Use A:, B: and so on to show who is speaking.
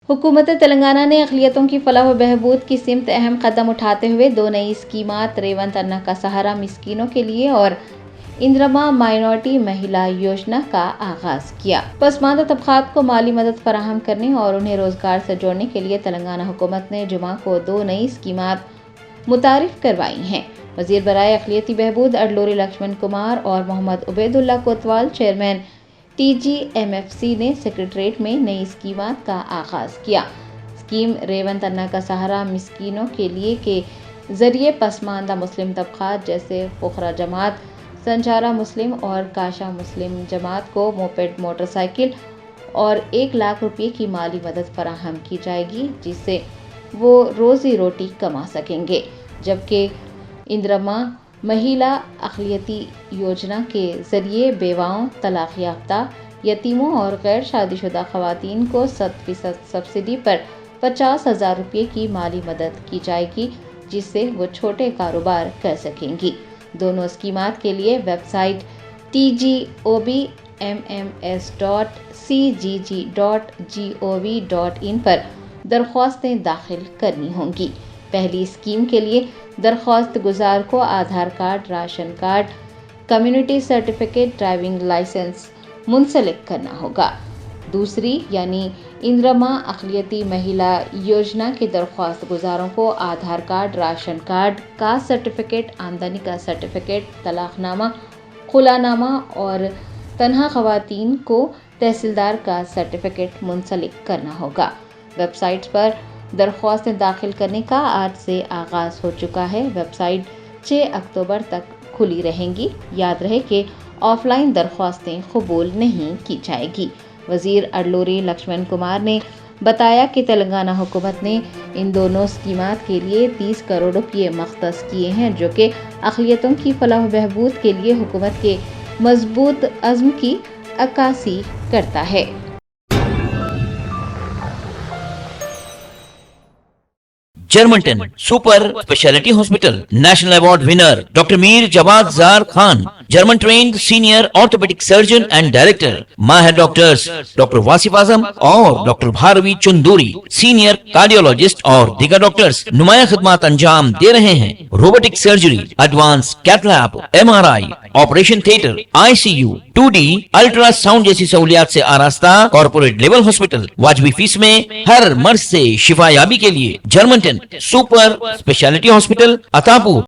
A: حکومت تلنگانہ نے اقلیتوں کی فلاح و بہبود کی سمت اہم قدم اٹھاتے ہوئے 2 نئی اسکیمات ریونت انا کا سہارا مسکینوں کے لیے اور اندرما مائنورٹی مہیلا یوجنا کا آغاز کیا۔ پسماندہ طبقات کو مالی مدد فراہم کرنے اور انہیں روزگار سے جوڑنے کے لیے تلنگانہ حکومت نے جمعہ کو 2 نئی اسکیمات متعارف کروائی ہیں۔ وزیر برائے اقلیتی بہبود اڈلوری لکشمن کمار اور محمد عبید اللہ کوتوال چیئرمین TGMFC نے سکریٹریٹ میں نئی اسکیمات کا آغاز کیا۔ اسکیم ریونت انا کا سہارا مسکینوں کے لیے کے ذریعے پسماندہ مسلم طبقات جیسے فقراء جماعت، سنجارا مسلم اور کاشا مسلم جماعت کو موپیڈ، موٹر سائیکل اور 1 لاکھ روپے کی مالی مدد فراہم کی جائے گی، جس سے وہ روزی روٹی کما سکیں گے، جبکہ اندرما مہیلا اقلیتی یوجنا کے ذریعے بیواؤں، طلاق یافتہ، یتیموں اور غیر شادی شدہ خواتین کو 100% سبسڈی پر 50,000 روپے کی مالی مدد کی جائے گی، جس سے وہ چھوٹے کاروبار کر سکیں گی۔ دونوں اسکیمات کے لیے ویب سائٹ tgobmms.cgg.gov.in پر درخواستیں داخل کرنی ہوں گی۔ پہلی اسکیم کے لیے درخواست گزار کو Aadhaar card, ration card, community certificate, driving licence منسلک کرنا ہوگا۔ دوسری یعنی اندرما اقلیتی مہیلا یوجنا کے درخواست گزاروں کو Aadhaar card, ration card, cost certificate, آمدنی کا سرٹیفکیٹ، طلاق نامہ، خلا نامہ اور تنہا خواتین کو تحصیلدار کا سرٹیفکیٹ منسلک کرنا ہوگا۔ ویب سائٹ پر درخواستیں داخل کرنے کا آج سے آغاز ہو چکا ہے۔ ویب سائٹ 6 اکتوبر تک کھلی رہیں گی۔ یاد رہے کہ آف لائن درخواستیں قبول نہیں کی جائے گی۔ وزیر اڈلوری لکشمن کمار نے بتایا کہ تلنگانہ حکومت نے ان دونوں اسکیمات کے لیے 30 کروڑ روپے مختص کیے ہیں، جو کہ اقلیتوں کی فلاح و بہبود کے لیے حکومت کے مضبوط عزم کی عکاسی کرتا ہے۔
B: Germanten super specialty hospital national award winner doctor Mir Jawad Zar Khan, German trained senior orthopaedic surgeon and director, ماہر ڈاکٹرز ڈاکٹر واصف اعظم اور doctor Bharavi Chanduri, senior cardiologist اور دیگر ڈاکٹرز نمایاں خدمات انجام دے رہے ہیں۔ Robotic surgery, advance cath lab, MRI، operation theatre, ICU، 2D ultrasound جیسی سہولیات سے آراستہ کارپوریٹ لیول ہاسپٹل، واجبی فیس میں ہر مرض سے شفا یابی کے لیے جرمنٹن سپر اسپیشلٹی ہاسپٹل، عطا پور۔